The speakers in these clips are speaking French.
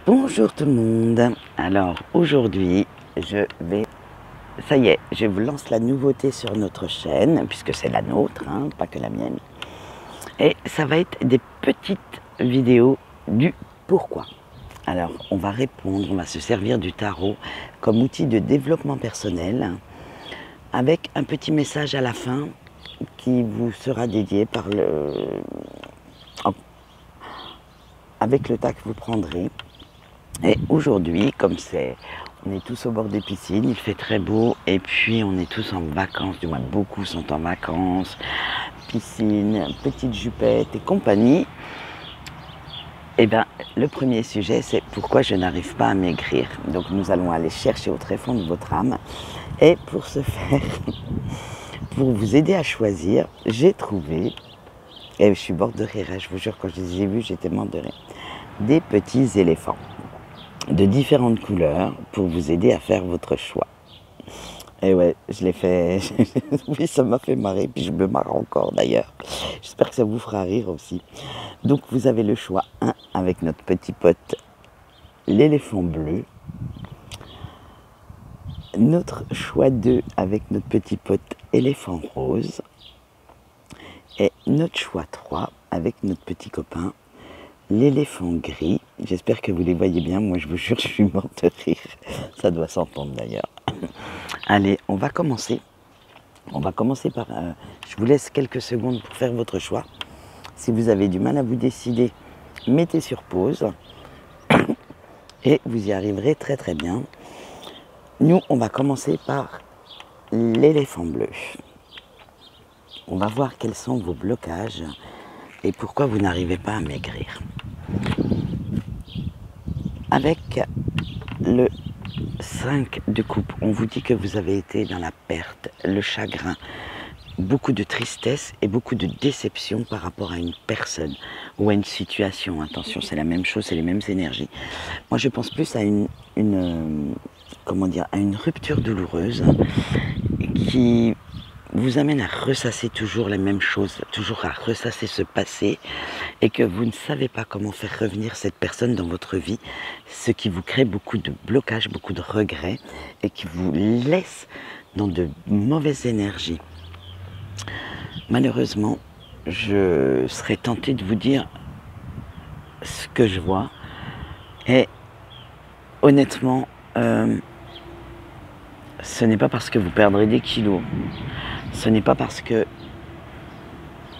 Bonjour tout le monde. Alors aujourd'hui, ça y est, je vous lance la nouveauté sur notre chaîne, puisque c'est la nôtre, hein, pas que la mienne. Et ça va être des petites vidéos du pourquoi. Alors on va répondre, on va se servir du tarot comme outil de développement personnel, avec un petit message à la fin qui vous sera dédié avec le tas que vous prendrez. Et aujourd'hui, comme on est tous au bord des piscines, il fait très beau et puis on est tous en vacances, du moins beaucoup sont en vacances, piscine, petite jupette et compagnie. Et bien, le premier sujet, c'est pourquoi je n'arrive pas à maigrir. Donc nous allons aller chercher au tréfonds de votre âme. Et pour ce faire, pour vous aider à choisir, j'ai trouvé, et je suis morte de rire, je vous jure, quand je les ai vus, j'étais morte de rire, des petits éléphants de différentes couleurs pour vous aider à faire votre choix. Et ouais, je l'ai fait, oui, ça m'a fait marrer, puis je me marre encore d'ailleurs. J'espère que ça vous fera rire aussi. Donc vous avez le choix 1 avec notre petit pote, l'éléphant bleu. Notre choix 2 avec notre petit pote, éléphant rose. Et notre choix 3 avec notre petit copain, l'éléphant gris. J'espère que vous les voyez bien. Moi, je vous jure, je suis morte de rire. Ça doit s'entendre d'ailleurs. Allez, on va commencer. On va commencer par... je vous laisse quelques secondes pour faire votre choix. Si vous avez du mal à vous décider, mettez sur pause. Et vous y arriverez très très bien. Nous, on va commencer par l'éléphant bleu. On va voir quels sont vos blocages et pourquoi vous n'arrivez pas à maigrir. Avec le 5 de coupe, on vous dit que vous avez été dans la perte, le chagrin, beaucoup de tristesse et beaucoup de déception par rapport à une personne ou à une situation. Attention, c'est la même chose, c'est les mêmes énergies. Moi, je pense plus à à une rupture douloureuse qui vous amène à ressasser toujours la même chose, toujours à ressasser ce passé, et que vous ne savez pas comment faire revenir cette personne dans votre vie, ce qui vous crée beaucoup de blocages, beaucoup de regrets, et qui vous laisse dans de mauvaises énergies. Malheureusement, je serais tentée de vous dire ce que je vois, et honnêtement, ce n'est pas parce que vous perdrez des kilos, ce n'est pas parce que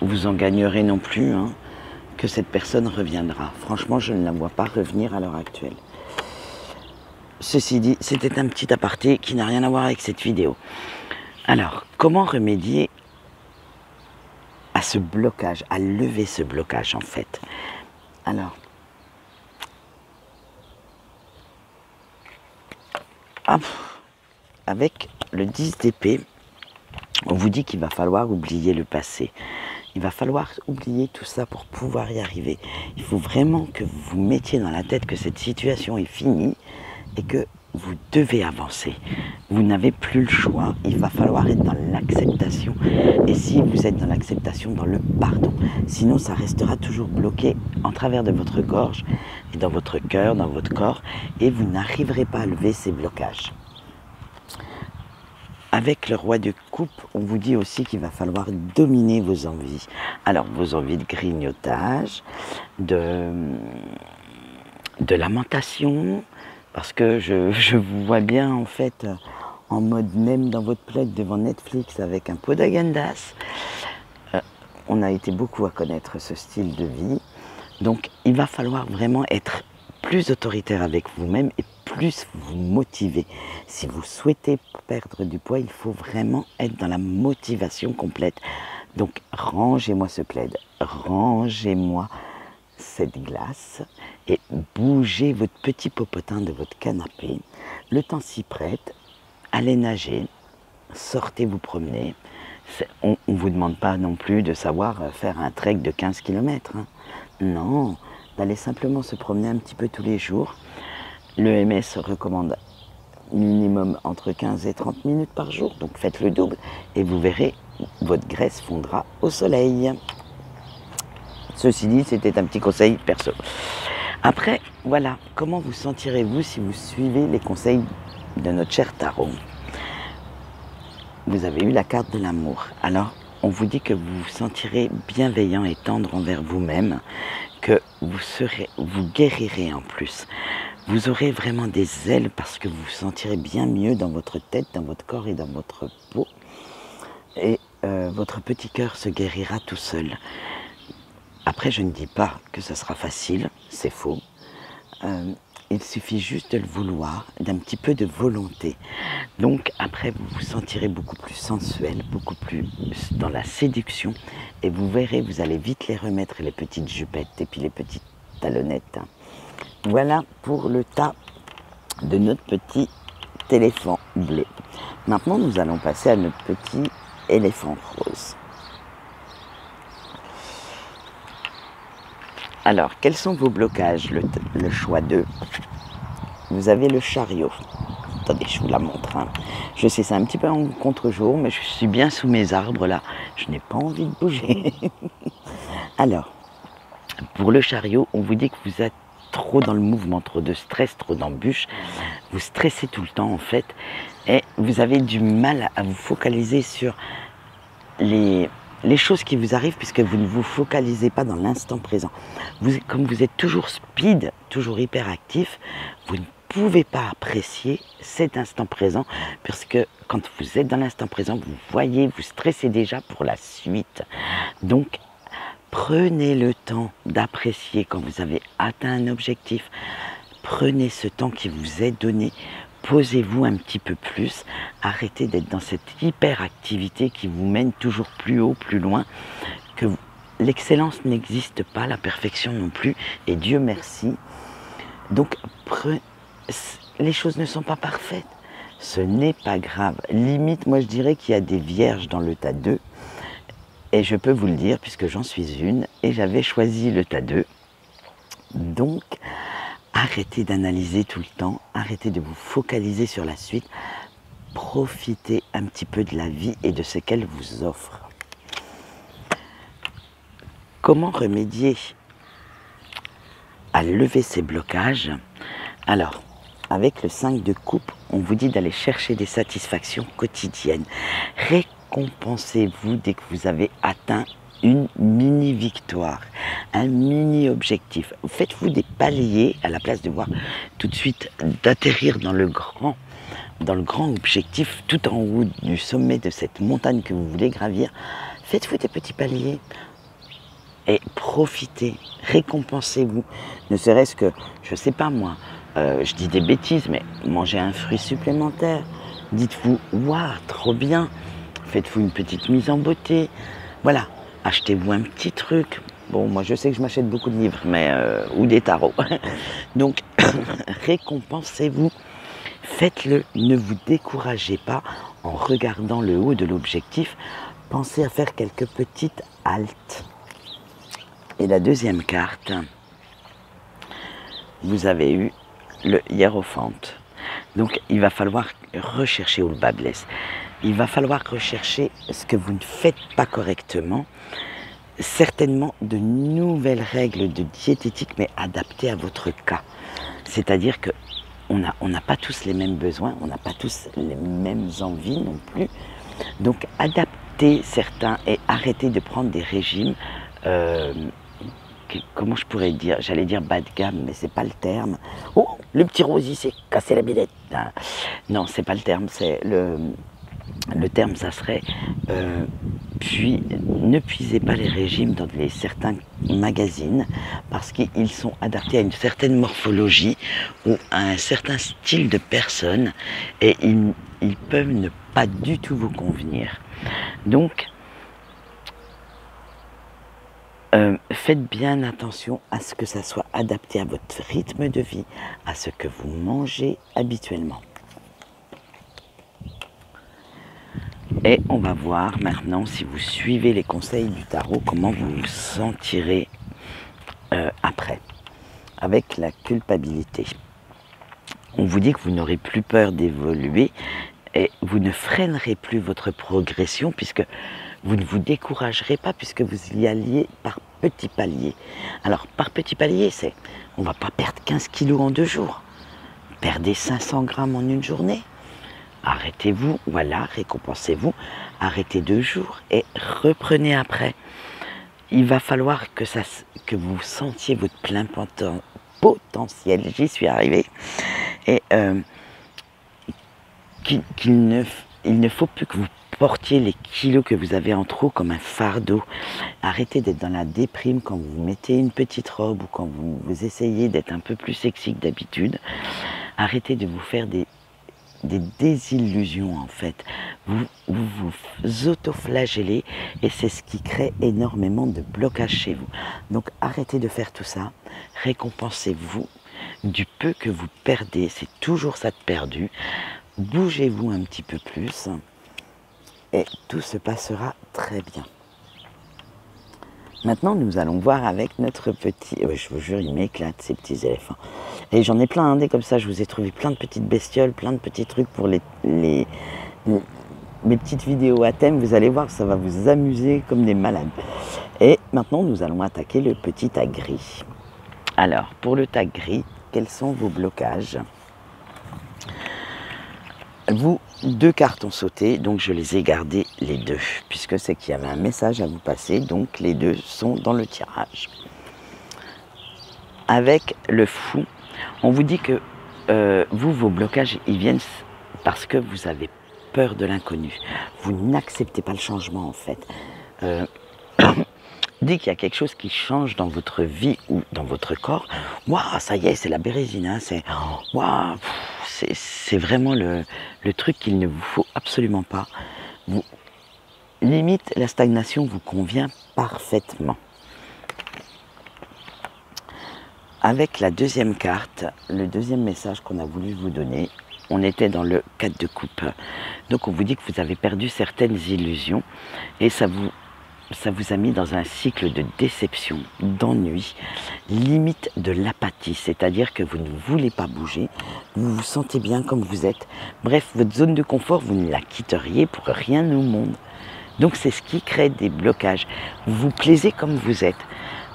vous en gagnerez non plus, hein, que cette personne reviendra. Franchement, je ne la vois pas revenir à l'heure actuelle. Ceci dit, c'était un petit aparté qui n'a rien à voir avec cette vidéo. Alors, comment remédier à ce blocage, à lever ce blocage en fait? Alors, avec le 10 d'épée, on vous dit qu'il va falloir oublier le passé. Il va falloir oublier tout ça pour pouvoir y arriver. Il faut vraiment que vous vous mettiez dans la tête que cette situation est finie et que vous devez avancer. Vous n'avez plus le choix. Il va falloir être dans l'acceptation. Et si vous êtes dans l'acceptation, dans le pardon. Sinon, ça restera toujours bloqué en travers de votre gorge et dans votre cœur, dans votre corps. Et vous n'arriverez pas à lever ces blocages. Avec le roi de coupe, on vous dit aussi qu'il va falloir dominer vos envies. Alors, vos envies de grignotage, de lamentation, parce que je vous vois bien en fait en mode même dans votre plaid devant Netflix avec un pot d'Agendas. On a été beaucoup à connaître ce style de vie. Donc, il va falloir vraiment être plus autoritaire avec vous-même et plus vous motiver. Si vous souhaitez perdre du poids, il faut vraiment être dans la motivation complète. Donc, rangez-moi ce plaid, rangez-moi cette glace et bougez votre petit popotin de votre canapé. Le temps s'y prête, allez nager, sortez vous promener. On ne vous demande pas non plus de savoir faire un trek de 15 km. Hein. Non, d'aller simplement se promener un petit peu tous les jours. L'EMS recommande minimum entre 15 et 30 minutes par jour, donc faites le double et vous verrez, votre graisse fondra au soleil. Ceci dit, c'était un petit conseil perso. Après, voilà, comment vous sentirez-vous si vous suivez les conseils de notre cher tarot? Vous avez eu la carte de l'amour. Alors, on vous dit que vous vous sentirez bienveillant et tendre envers vous-même, que vous guérirez en plus. Vous aurez vraiment des ailes parce que vous vous sentirez bien mieux dans votre tête, dans votre corps et dans votre peau. Et votre petit cœur se guérira tout seul. Après, je ne dis pas que ça sera facile, c'est faux. Il suffit juste de le vouloir, d'un petit peu de volonté. Donc après, vous vous sentirez beaucoup plus sensuel, beaucoup plus dans la séduction. Et vous verrez, vous allez vite les remettre, les petites jupettes et puis les petites talonnettes. Voilà pour le tas de notre petit éléphant blé. Maintenant, nous allons passer à notre petit éléphant rose. Alors, quels sont vos blocages? Le choix 2. Vous avez le chariot. Attendez, je vous la montre. Hein. Je sais, c'est un petit peu en contre-jour, mais je suis bien sous mes arbres là. Je n'ai pas envie de bouger. Alors, pour le chariot, on vous dit que vous êtes trop dans le mouvement, trop de stress, trop d'embûches. Vous stressez tout le temps en fait. Et vous avez du mal à vous focaliser sur les choses qui vous arrivent puisque vous ne vous focalisez pas dans l'instant présent. Comme vous êtes toujours speed, toujours hyperactif, vous ne pouvez pas apprécier cet instant présent puisque quand vous êtes dans l'instant présent, vous voyez, vous stressez déjà pour la suite. Donc, prenez le temps d'apprécier quand vous avez atteint un objectif. Prenez ce temps qui vous est donné. Posez-vous un petit peu plus, arrêtez d'être dans cette hyperactivité qui vous mène toujours plus haut, plus loin, que l'excellence n'existe pas, la perfection non plus, et Dieu merci. Donc, les choses ne sont pas parfaites, ce n'est pas grave. Limite, moi je dirais qu'il y a des vierges dans le tas 2, et je peux vous le dire puisque j'en suis une, et j'avais choisi le tas 2. Donc, arrêtez d'analyser tout le temps, arrêtez de vous focaliser sur la suite, profitez un petit peu de la vie et de ce qu'elle vous offre. Comment remédier à lever ces blocages? Alors, avec le 5 de coupe, on vous dit d'aller chercher des satisfactions quotidiennes. Récompensez-vous dès que vous avez atteint une mini-victoire, un mini-objectif. Faites-vous des paliers à la place de voir tout de suite d'atterrir dans le grand objectif, tout en haut du sommet de cette montagne que vous voulez gravir. Faites-vous des petits paliers et profitez, récompensez-vous. Ne serait-ce que, je sais pas moi, je dis des bêtises, mais mangez un fruit supplémentaire. Dites-vous, waouh, trop bien. Faites-vous une petite mise en beauté. Voilà. Achetez-vous un petit truc. Bon, moi je sais que je m'achète beaucoup de livres, mais ou des tarots. Donc, récompensez-vous. Faites-le. Ne vous découragez pas en regardant le haut de l'objectif. Pensez à faire quelques petites haltes. Et la deuxième carte, vous avez eu le hiérophante. Donc, il va falloir rechercher où le bas blesse. Il va falloir rechercher ce que vous ne faites pas correctement. Certainement de nouvelles règles de diététique, mais adaptées à votre cas. C'est-à-dire qu'on n'a pas tous les mêmes besoins, on n'a pas tous les mêmes envies non plus. Donc, adaptez certains et arrêtez de prendre des régimes, comment je pourrais dire, j'allais dire bas de gamme, mais c'est pas le terme. Oh, le petit rose, il s'est cassé la billette. Non, c'est pas le terme, c'est le terme, ça serait puis ne puisez pas les régimes dans certains magazines parce qu'ils sont adaptés à une certaine morphologie ou à un certain style de personne et ils peuvent ne pas du tout vous convenir. Donc, faites bien attention à ce que ça soit adapté à votre rythme de vie, à ce que vous mangez habituellement. Et on va voir maintenant, si vous suivez les conseils du tarot, comment vous vous sentirez après, avec la culpabilité. On vous dit que vous n'aurez plus peur d'évoluer et vous ne freinerez plus votre progression puisque vous ne vous découragerez pas puisque vous y alliez par petits paliers. Alors, par petits paliers, c'est, on ne va pas perdre 15 kilos en 2 jours. Perdez 500 grammes en une journée. Arrêtez-vous, voilà, récompensez-vous. Arrêtez 2 jours et reprenez après. Il va falloir que vous sentiez votre plein potentiel. J'y suis arrivée. Et il ne faut plus que vous portiez les kilos que vous avez en trop comme un fardeau. Arrêtez d'être dans la déprime quand vous mettez une petite robe ou quand vous essayez d'être un peu plus sexy que d'habitude. Arrêtez de vous faire des désillusions en fait. Vous auto-flagellez et c'est ce qui crée énormément de blocage chez vous. Donc arrêtez de faire tout ça. Récompensez-vous du peu que vous perdez. C'est toujours ça de perdu. Bougez-vous un petit peu plus et tout se passera très bien. Maintenant, nous allons voir avec notre petit... je vous jure, ils m'éclatent ces petits éléphants. Et j'en ai plein, hein, des comme ça. Je vous ai trouvé plein de petites bestioles, plein de petits trucs pour mes petites vidéos à thème. Vous allez voir, ça va vous amuser comme des malades. Et maintenant, nous allons attaquer le petit tag gris. Alors, pour le tag gris, quels sont vos blocages ? Vous, 2 cartes ont sauté, donc je les ai gardées les 2, puisque c'est qu'il y avait un message à vous passer, donc les 2 sont dans le tirage. Avec le fou, on vous dit que vos blocages, ils viennent parce que vous avez peur de l'inconnu. Vous n'acceptez pas le changement en fait. Dès qu'il y a quelque chose qui change dans votre vie ou dans votre corps, waouh, ça y est, c'est la bérésine, hein, c'est waouh, c'est vraiment le truc qu'il ne vous faut absolument pas. Limite, la stagnation vous convient parfaitement. Avec la deuxième carte, le deuxième message qu'on a voulu vous donner, on était dans le 4 de coupe. Donc on vous dit que vous avez perdu certaines illusions et ça vous a mis dans un cycle de déception, d'ennui, limite de l'apathie, c'est-à-dire que vous ne voulez pas bouger, vous vous sentez bien comme vous êtes. Bref, votre zone de confort, vous ne la quitteriez pour rien au monde. Donc c'est ce qui crée des blocages. Vous vous plaisez comme vous êtes.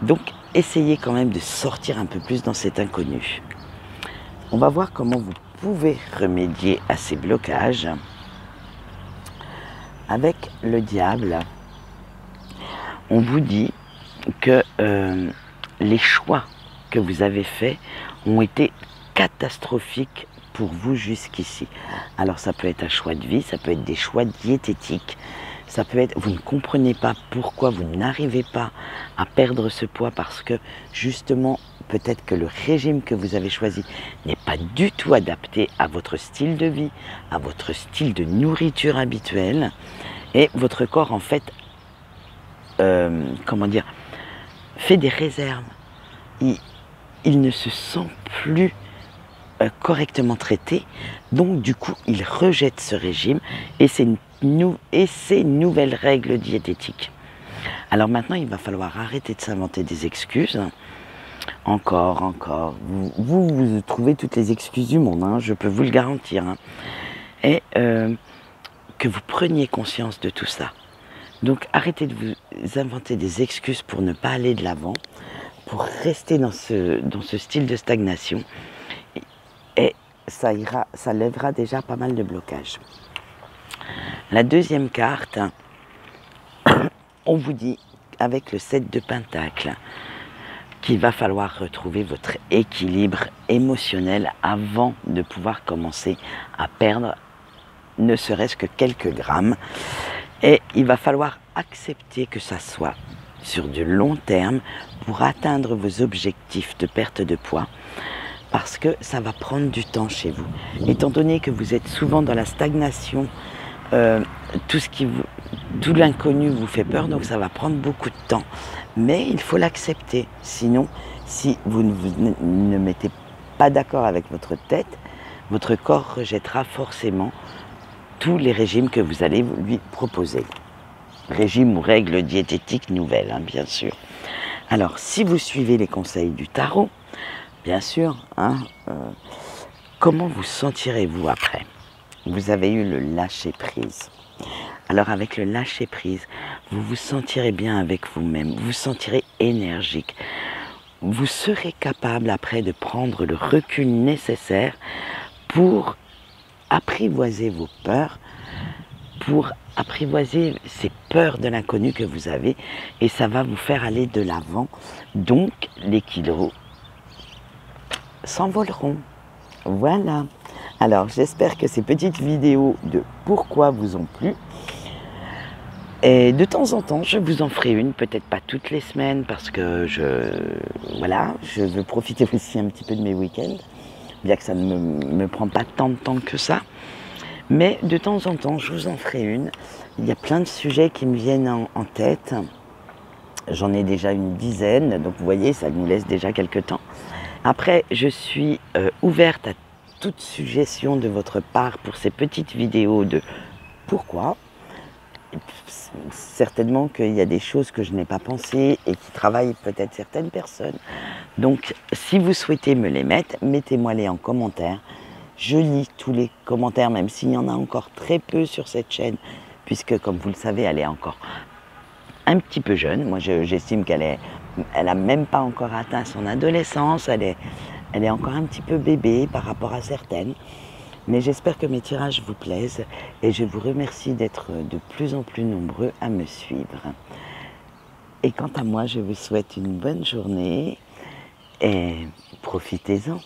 Donc essayez quand même de sortir un peu plus dans cet inconnu. On va voir comment vous pouvez remédier à ces blocages. Avec le diable, on vous dit que les choix que vous avez faits ont été catastrophiques pour vous jusqu'ici. Alors ça peut être un choix de vie, ça peut être des choix diététiques, ça peut être, vous ne comprenez pas pourquoi vous n'arrivez pas à perdre ce poids parce que justement, peut-être que le régime que vous avez choisi n'est pas du tout adapté à votre style de vie, à votre style de nourriture habituel et votre corps en fait fait des réserves. Il ne se sent plus correctement traité, donc du coup il rejette ce régime et ses nouvelles règles diététiques. Alors maintenant il va falloir arrêter de s'inventer des excuses. Encore. Vous trouvez toutes les excuses du monde, hein, je peux vous le garantir. Hein. Et que vous preniez conscience de tout ça. Donc arrêtez de vous inventer des excuses pour ne pas aller de l'avant, pour rester dans ce style de stagnation. Et ça lèvera déjà pas mal de blocages. La deuxième carte, on vous dit avec le 7 de Pentacle qu'il va falloir retrouver votre équilibre émotionnel avant de pouvoir commencer à perdre ne serait-ce que quelques grammes. Et il va falloir accepter que ça soit sur du long terme pour atteindre vos objectifs de perte de poids parce que ça va prendre du temps chez vous. Étant donné que vous êtes souvent dans la stagnation, tout l'inconnu vous fait peur, donc ça va prendre beaucoup de temps. Mais il faut l'accepter. Sinon, si vous ne mettez pas d'accord avec votre tête, votre corps rejettera forcément tous les régimes que vous allez lui proposer. Régimes ou règles diététiques nouvelles, hein, bien sûr. Alors, si vous suivez les conseils du tarot, bien sûr, hein, comment vous sentirez-vous après ? Vous avez eu le lâcher-prise. Alors avec le lâcher prise, vous vous sentirez bien avec vous-même, vous vous sentirez énergique. Vous serez capable après de prendre le recul nécessaire pour apprivoiser vos peurs, pour apprivoiser ces peurs de l'inconnu que vous avez, et ça va vous faire aller de l'avant. Donc les kilos s'envoleront. Voilà. Alors j'espère que ces petites vidéos de pourquoi vous ont plu. Et de temps en temps, je vous en ferai une, peut-être pas toutes les semaines, parce que je veux profiter aussi un petit peu de mes week-ends, bien que ça ne me prend pas tant de temps que ça. Mais de temps en temps, je vous en ferai une. Il y a plein de sujets qui me viennent en tête. J'en ai déjà une dizaine, donc vous voyez, ça nous laisse déjà quelques temps. Après, je suis ouverte à toute suggestion de votre part pour ces petites vidéos de pourquoi. Certainement qu'il y a des choses que je n'ai pas pensées et qui travaillent peut-être certaines personnes. Donc, si vous souhaitez me les mettre, mettez-moi-les en commentaire. Je lis tous les commentaires, même s'il y en a encore très peu sur cette chaîne, puisque, comme vous le savez, elle est encore un petit peu jeune. Moi, j'estime qu'elle n'a même pas encore atteint son adolescence. Elle est encore un petit peu bébé par rapport à certaines. Mais j'espère que mes tirages vous plaisent et je vous remercie d'être de plus en plus nombreux à me suivre. Et quant à moi, je vous souhaite une bonne journée et profitez-en.